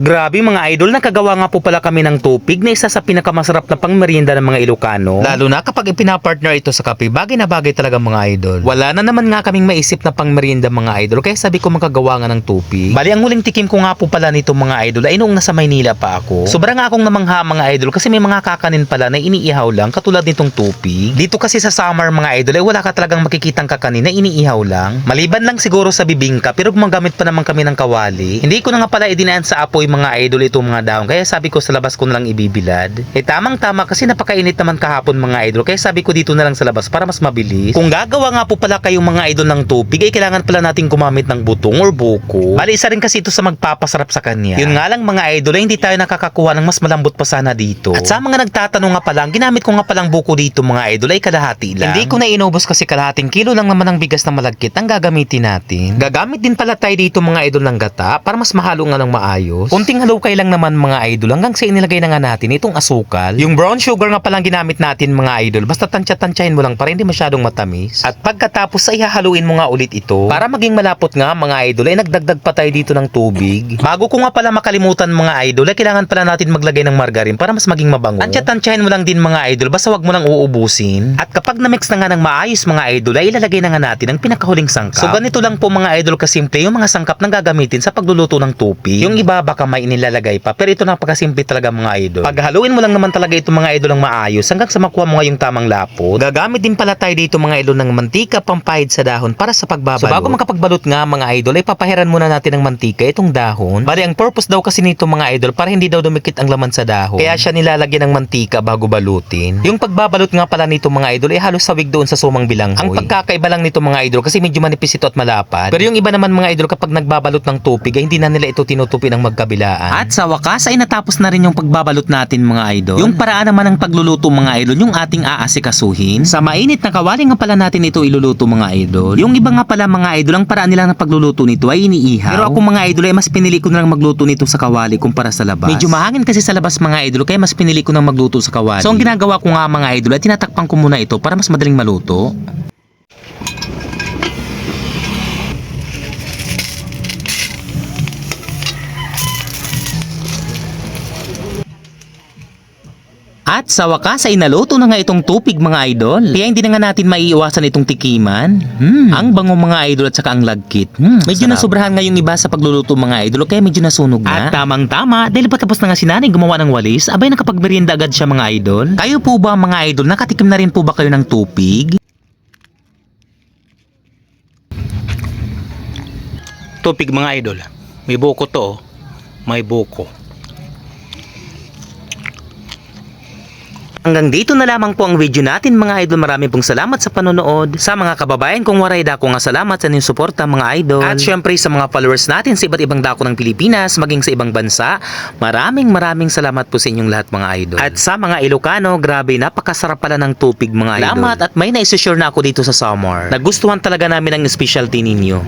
Grabe mga idol, nakagawa nga po pala kami ng tupig na isa sa pinakamasarap na pangmerienda ng mga Ilocano. Lalo na kapag ipinapartner ito sa kape, bagay na bagay talaga mga idol. Wala na naman nga kaming maisip na pangmerienda mga idol, kaya sabi ko makagawa nga ng tupig. Bali, ang huling tikim ko nga po pala nito mga idol ay noong nasa Maynila pa ako. Sobrang nga akong namangha mga idol kasi may mga kakanin pala na iniihaw lang katulad nitong tupig. Dito kasi sa summer mga idol ay wala ka talagang makikitang kakanin na iniihaw lang. Maliban lang siguro sa bibingka, pero gumagamit pa naman kami ng kawali. Hindi ko na nga pala idinaan sa apoy mga idol itong mga dahon, kaya sabi ko sa labas ko na lang ibibilad. Tamang tama kasi napakainit naman kahapon mga idol, kaya sabi ko dito na lang sa labas para mas mabilis. Kung gagawa nga po pala kayong mga idol ng tupig ay kailangan pala natin gumamit ng butong or buko. Bali, isa rin kasi ito sa magpapasarap sa kanya. Yun nga lang mga idol ay hindi tayo nakakakuha ng mas malambot pa sana dito. At sa mga nagtatanong nga pala, ang ginamit ko nga palang buko dito mga idol ay kalahati lang. Hindi ko na inubos kasi kalahating kilo lang naman ang bigas na malagkit ang gagamitin natin. Gagamit din pala tayo dito mga idol ng gata para mas mahalo nga ng maayos. Kunting halukay lang naman mga idol hanggang sa inilagay na nga natin itong asukal. Yung brown sugar nga palang ginamit natin mga idol, basta tansya-tansyahin mo lang para hindi masyadong matamis. At pagkatapos ay hahaluin mo nga ulit ito para maging malapot nga mga idol ay nagdagdag pa tayo dito ng tubig. Bago ko nga pala makalimutan mga idol ay kailangan pala natin maglagay ng margarine para mas maging mabango. Tansya-tansyahin mo lang din mga idol, basta wag mo lang uubusin. At kapag na-mix na nga ng maayos mga idol ay ilalagay na nga natin ang pinakahuling sangkap. So ganito lang po mga idol kasimple yung mga sangkap na gagamitin sa pagluluto ng tupig. Yung iba baka may inilalagay pa, pero ito napakasimple talaga mga idol. Paghaluin mo lang naman talaga ito mga idol ng maayos hanggang sa makuha mo nga yung tamang lapot. Gagamit din pala tayo dito mga idol ng mantika pampahid sa dahon para sa pagbabalot. So bago makapagbalot nga mga idol ay papahiran muna natin ng mantika itong dahon. Bali, ang purpose daw kasi nito mga idol para hindi daw dumikit ang laman sa dahon. Kaya siya nilalagyan ng mantika bago balutin. Yung pagbabalot nga pala nito mga idol ay halos sawig doon sa sumang bilanghoy. Ang pagkakaiba lang nito mga idol kasi medyo manipis ito at malapad. Pero yung iba naman mga idol kapag nagbabalot ng tupig ay hindi na nila ito tinutupi ng magkabilaan. At sa wakas ay natapos na rin yung pagbabalot natin mga idol. Yung paraan naman ng pagluluto mga idol yung ating aasikasuhin. Sa mainit na kawali nga pala natin ito iluluto mga idol. Yung iba nga pala mga idol ang paraan nila ng pagluluto nito ay iniihaw. Pero ako mga idol ay mas pinili ko na lang magluto nito sa kawali kumpara sa labas. Medyo mahangin kasi sa labas mga idol kaya mas pinili ko na magluto sa kawali. So ang ginagawa ko nga mga idol ay tinatakpan ko muna ito para mas madaling maluto. At sa wakas ay naluto na nga itong tupig mga idol. Kaya hindi na nga natin maiiwasan itong tikiman. Ang bango mga idol at saka ang lagkit. Medyo nasobrahan nga yung iba sa pagluluto mga idol kaya medyo nasunog na. At tamang tama, dahil patapos na nga si nanay gumawa ng walis, abay nakapagmerienda agad siya mga idol. Kayo po ba mga idol, nakatikim na rin po ba kayo ng tupig? Tupig mga idol, may buko to, may buko. Hanggang dito na lamang po ang video natin mga idol. Maraming pong salamat sa panonood. Sa mga kababayan kong waray dako nga salamat sa inyong suporta mga idol. At syempre sa mga followers natin sa iba't ibang dako ng Pilipinas, maging sa ibang bansa, maraming salamat po sa inyong lahat mga idol. At sa mga Ilocano, grabe napakasarap pala ng tupig mga idol. Salamat at may naisishare na ako dito sa summer. Nagustuhan talaga namin ang specialty ninyo.